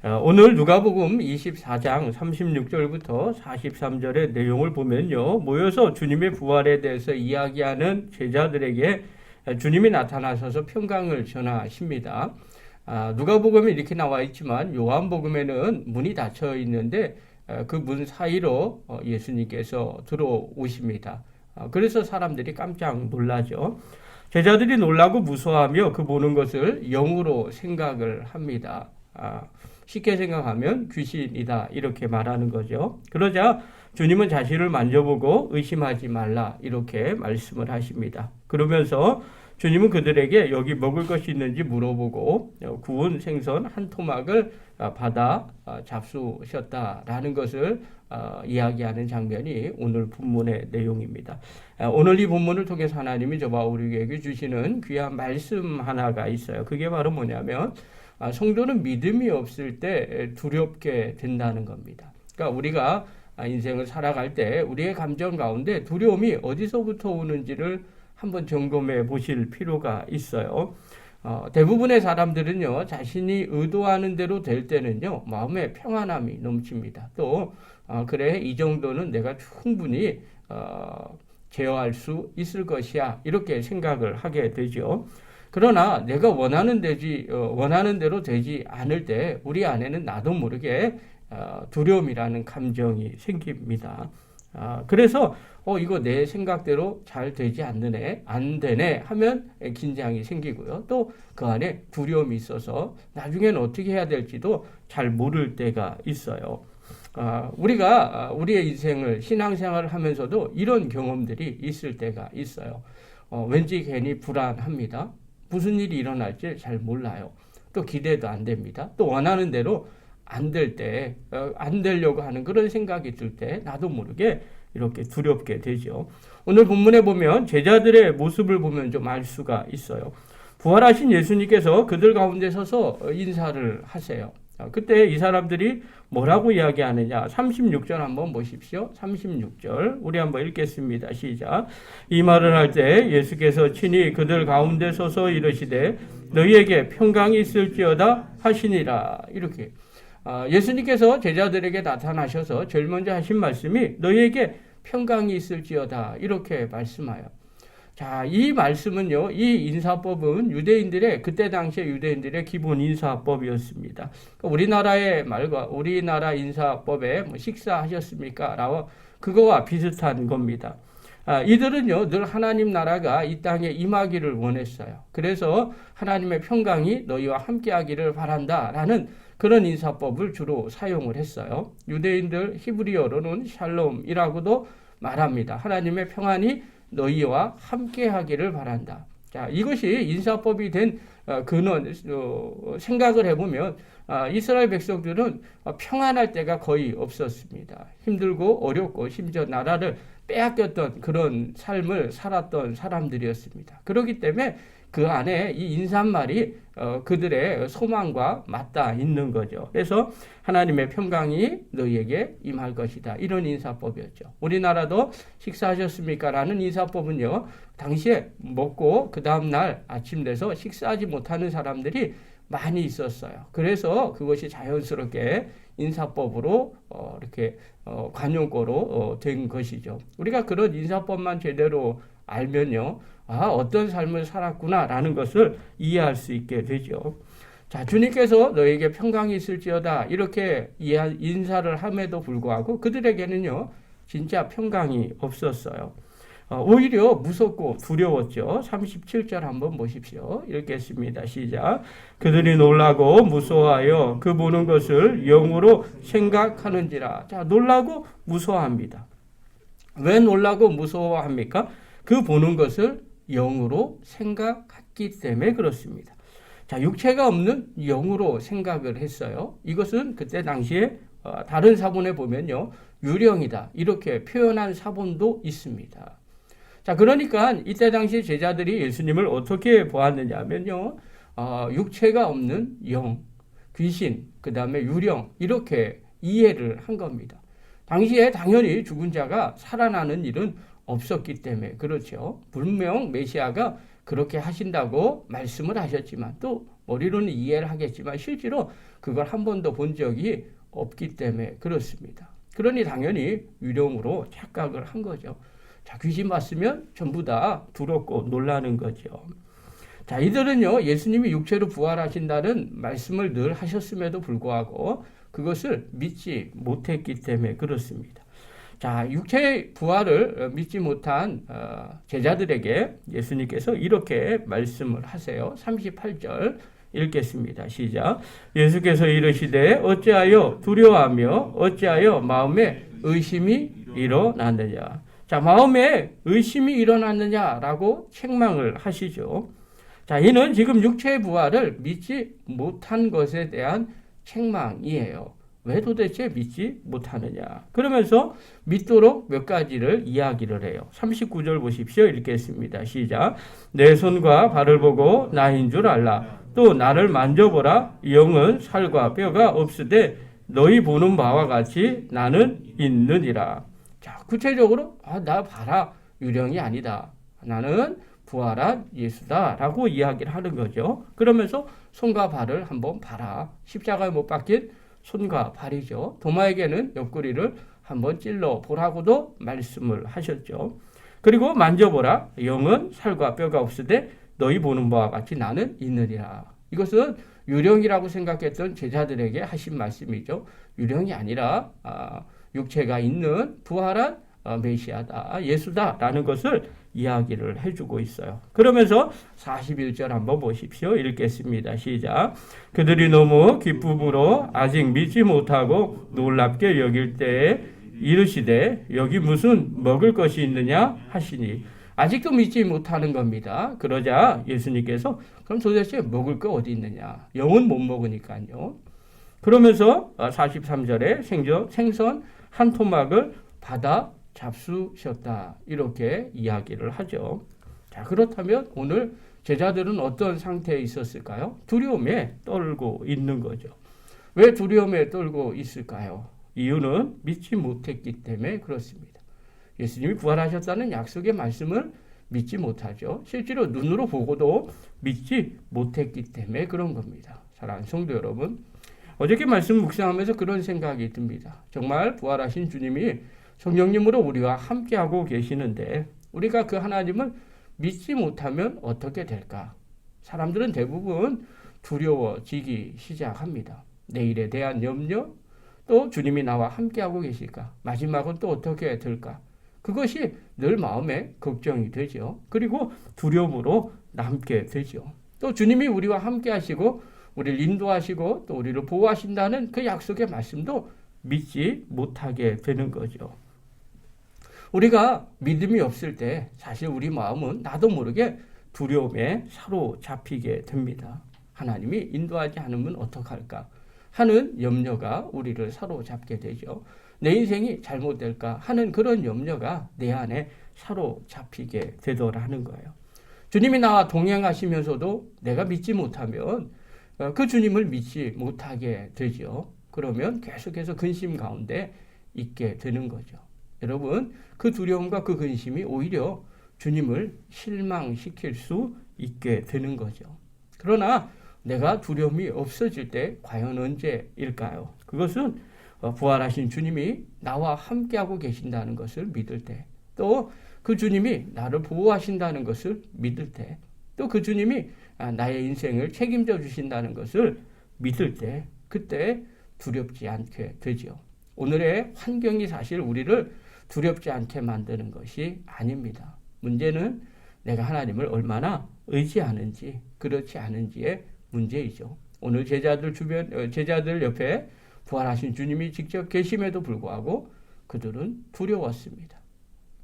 오늘 누가복음 24장 36절부터 43절의 내용을 보면요, 모여서 주님의 부활에 대해서 이야기하는 제자들에게 주님이 나타나셔서 평강을 전하십니다. 누가복음에 이렇게 나와 있지만 요한복음에는 문이 닫혀 있는데 그 문 사이로 예수님께서 들어오십니다. 그래서 사람들이 깜짝 놀라죠. 제자들이 놀라고 무서워하며 그 보는 것을 영으로 생각을 합니다. 쉽게 생각하면 귀신이다 이렇게 말하는 거죠. 그러자 주님은 자신을 만져보고 의심하지 말라 이렇게 말씀을 하십니다. 그러면서 주님은 그들에게 여기 먹을 것이 있는지 물어보고 구운 생선 한 토막을 받아 잡수셨다라는 것을 이야기하는 장면이 오늘 본문의 내용입니다. 오늘 이 본문을 통해서 하나님이 저와 우리에게 주시는 귀한 말씀 하나가 있어요. 그게 바로 뭐냐면 성도는 믿음이 없을 때 두렵게 된다는 겁니다. 그러니까 우리가 인생을 살아갈 때 우리의 감정 가운데 두려움이 어디서부터 오는지를 한번 점검해 보실 필요가 있어요. 대부분의 사람들은요, 자신이 의도하는 대로 될 때는요, 마음에 평안함이 넘칩니다. 또, 그래, 이 정도는 내가 충분히, 제어할 수 있을 것이야. 이렇게 생각을 하게 되죠. 그러나 내가 원하는 대로 되지 않을 때 우리 안에는 나도 모르게 두려움이라는 감정이 생깁니다. 그래서 이거 내 생각대로 잘 되지 않느네, 안 되네 하면 긴장이 생기고요. 또 그 안에 두려움이 있어서 나중에는 어떻게 해야 될지도 잘 모를 때가 있어요. 우리가 우리의 인생을 신앙생활을 하면서도 이런 경험들이 있을 때가 있어요. 왠지 괜히 불안합니다. 무슨 일이 일어날지 잘 몰라요. 또 기대도 안 됩니다. 또 원하는 대로 안 될 때, 안 되려고 하는 그런 생각이 들 때 나도 모르게 이렇게 두렵게 되죠. 오늘 본문에 보면 제자들의 모습을 보면 좀 알 수가 있어요. 부활하신 예수님께서 그들 가운데 서서 인사를 하세요. 그때 이 사람들이 뭐라고 이야기하느냐? 36절 한번 보십시오. 36절 우리 한번 읽겠습니다. 시작. 이 말을 할 때 예수께서 친히 그들 가운데 서서 이르시되 너희에게 평강이 있을지어다 하시니라. 이렇게 예수님께서 제자들에게 나타나셔서 제일 먼저 하신 말씀이 너희에게 평강이 있을지어다 이렇게 말씀하여. 자, 이 말씀은요, 이 인사법은 그때 당시에 유대인들의 기본 인사법이었습니다. 우리나라의 말과 우리나라 인사법에 식사하셨습니까? 라고 그거와 비슷한 겁니다. 이들은요, 늘 하나님 나라가 이 땅에 임하기를 원했어요. 그래서 하나님의 평강이 너희와 함께 하기를 바란다라는 그런 인사법을 주로 사용을 했어요. 유대인들 히브리어로는 샬롬이라고도 말합니다. 하나님의 평안이 너희와 함께 하기를 바란다. 자, 이것이 인사법이 된 근원, 생각을 해보면 이스라엘 백성들은 평안할 때가 거의 없었습니다. 힘들고 어렵고 심지어 나라를 빼앗겼던 그런 삶을 살았던 사람들이었습니다. 그렇기 때문에 그 안에 이 인사말이 그들의 소망과 맞닿아 있는 거죠. 그래서 하나님의 평강이 너희에게 임할 것이다. 이런 인사법이었죠. 우리나라도 식사하셨습니까? 라는 인사법은요, 당시에 먹고 그 다음날 아침 돼서 식사하지 못하는 사람들이 많이 있었어요. 그래서 그것이 자연스럽게 인사법으로 이렇게 관용어로 된 것이죠. 우리가 그런 인사법만 제대로 알면요, 어떤 삶을 살았구나라는 것을 이해할 수 있게 되죠. 자, 주님께서 너에게 평강이 있을지어다 이렇게 인사를 함에도 불구하고 그들에게는요, 진짜 평강이 없었어요. 오히려 무섭고 두려웠죠. 37절 한번 보십시오. 읽겠습니다. 시작. 그들이 놀라고 무서워하여 그 보는 것을 영으로 생각하는지라. 자, 놀라고 무서워합니다. 왜 놀라고 무서워합니까? 그 보는 것을 영으로 생각했기 때문에 그렇습니다. 자, 육체가 없는 영으로 생각을 했어요. 이것은 그때 당시에 다른 사본에 보면요, 유령이다 이렇게 표현한 사본도 있습니다. 자, 그러니까 이때 당시 제자들이 예수님을 어떻게 보았느냐 하면요, 육체가 없는 영, 귀신, 그 다음에 유령 이렇게 이해를 한 겁니다. 당시에 당연히 죽은 자가 살아나는 일은 없었기 때문에 그렇죠. 분명 메시아가 그렇게 하신다고 말씀을 하셨지만 또 머리로는 이해를 하겠지만 실제로 그걸 한 번도 본 적이 없기 때문에 그렇습니다. 그러니 당연히 유령으로 착각을 한 거죠. 자, 귀신 봤으면 전부 다 두렵고 놀라는 거죠. 자, 이들은요, 예수님이 육체로 부활하신다는 말씀을 늘 하셨음에도 불구하고 그것을 믿지 못했기 때문에 그렇습니다. 자, 육체의 부활을 믿지 못한 제자들에게 예수님께서 이렇게 말씀을 하세요. 38절 읽겠습니다. 시작. 예수께서 이르시되 어찌하여 두려워하며 어찌하여 마음에 의심이 일어났느냐. 자, 마음에 의심이 일어났느냐라고 책망을 하시죠. 자, 이는 지금 육체의 부활을 믿지 못한 것에 대한 책망이에요. 왜 도대체 믿지 못하느냐. 그러면서 믿도록 몇 가지를 이야기를 해요. 39절 보십시오. 읽겠습니다. 시작. 내 손과 발을 보고 나인 줄 알라. 또 나를 만져보라. 영은 살과 뼈가 없으되 너희 보는 바와 같이 나는 있느니라. 자, 구체적으로 나 봐라. 유령이 아니다. 나는 부활한 예수다 라고 이야기를 하는 거죠. 그러면서 손과 발을 한번 봐라. 십자가에 못 박힌 손과 발이죠. 도마에게는 옆구리를 한번 찔러 보라고도 말씀을 하셨죠. 그리고 만져보라. 영은 살과 뼈가 없으되 너희 보는 바와 같이 나는 있느니라. 이것은 유령이라고 생각했던 제자들에게 하신 말씀이죠. 유령이 아니라 육체가 있는 부활한 메시아다, 예수다라는 것을 이야기를 해주고 있어요. 그러면서 41절 한번 보십시오. 읽겠습니다. 시작. 그들이 너무 기쁨으로 아직 믿지 못하고 놀랍게 여길 때에 이르시되 여기 무슨 먹을 것이 있느냐 하시니 아직도 믿지 못하는 겁니다. 그러자 예수님께서 그럼 도대체 먹을 거 어디 있느냐. 영은 못 먹으니까요. 그러면서 43절에 생선 한 토막을 받아 잡수셨다. 이렇게 이야기를 하죠. 자, 그렇다면 오늘 제자들은 어떤 상태에 있었을까요? 두려움에 떨고 있는 거죠. 왜 두려움에 떨고 있을까요? 이유는 믿지 못했기 때문에 그렇습니다. 예수님이 부활하셨다는 약속의 말씀을 믿지 못하죠. 실제로 눈으로 보고도 믿지 못했기 때문에 그런 겁니다. 사랑하는 성도 여러분, 어저께 말씀 묵상하면서 그런 생각이 듭니다. 정말 부활하신 주님이 성령님으로 우리와 함께하고 계시는데 우리가 그 하나님을 믿지 못하면 어떻게 될까? 사람들은 대부분 두려워지기 시작합니다. 내일에 대한 염려, 또 주님이 나와 함께하고 계실까? 마지막은 또 어떻게 될까? 그것이 늘 마음에 걱정이 되죠. 그리고 두려움으로 남게 되죠. 또 주님이 우리와 함께하시고 우리를 인도하시고 또 우리를 보호하신다는 그 약속의 말씀도 믿지 못하게 되는 거죠. 우리가 믿음이 없을 때 사실 우리 마음은 나도 모르게 두려움에 사로잡히게 됩니다. 하나님이 인도하지 않으면 어떡할까 하는 염려가 우리를 사로잡게 되죠. 내 인생이 잘못될까 하는 그런 염려가 내 안에 사로잡히게 되더라는 거예요. 주님이 나와 동행하시면서도 내가 믿지 못하면 그 주님을 믿지 못하게 되죠. 그러면 계속해서 근심 가운데 있게 되는 거죠. 여러분, 그 두려움과 그 근심이 오히려 주님을 실망시킬 수 있게 되는 거죠. 그러나 내가 두려움이 없어질 때 과연 언제일까요? 그것은 부활하신 주님이 나와 함께하고 계신다는 것을 믿을 때, 또 그 주님이 나를 보호하신다는 것을 믿을 때, 또 그 주님이 나의 인생을 책임져 주신다는 것을 믿을 때, 그때 두렵지 않게 되죠. 오늘의 환경이 사실 우리를 두렵지 않게 만드는 것이 아닙니다. 문제는 내가 하나님을 얼마나 의지하는지, 그렇지 않은지의 문제이죠. 오늘 제자들 옆에 부활하신 주님이 직접 계심에도 불구하고 그들은 두려웠습니다.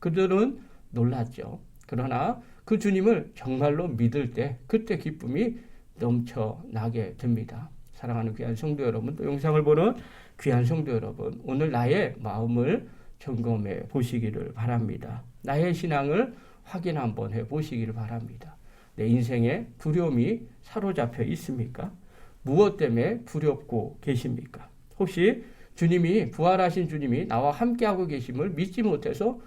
그들은 놀랐죠. 그러나 그 주님을 정말로 믿을 때 그때 기쁨이 넘쳐나게 됩니다. 사랑하는 귀한 성도 여러분, 또 영상을 보는 귀한 성도 여러분, 오늘 나의 마음을 점검해 보시기를 바랍니다. 나의 신앙을 확인 한번 해 보시기를 바랍니다. 내 인생에 두려움이 사로잡혀 있습니까? 무엇 때문에 두렵고 계십니까? 혹시 주님이, 부활하신 주님이 나와 함께하고 계심을 믿지 못해서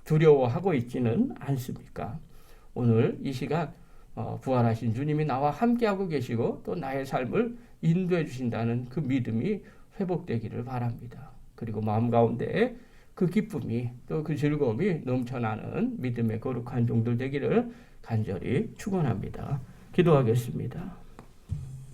두려워하고 있지는 않습니까? 오늘 이 시간 부활하신 주님이 나와 함께하고 계시고 또 나의 삶을 인도해 주신다는 그 믿음이 회복되기를 바랍니다. 그리고 마음 가운데 그 기쁨이 또 그 즐거움이 넘쳐나는 믿음의 거룩한 종들 되기를 간절히 축원합니다. 기도하겠습니다.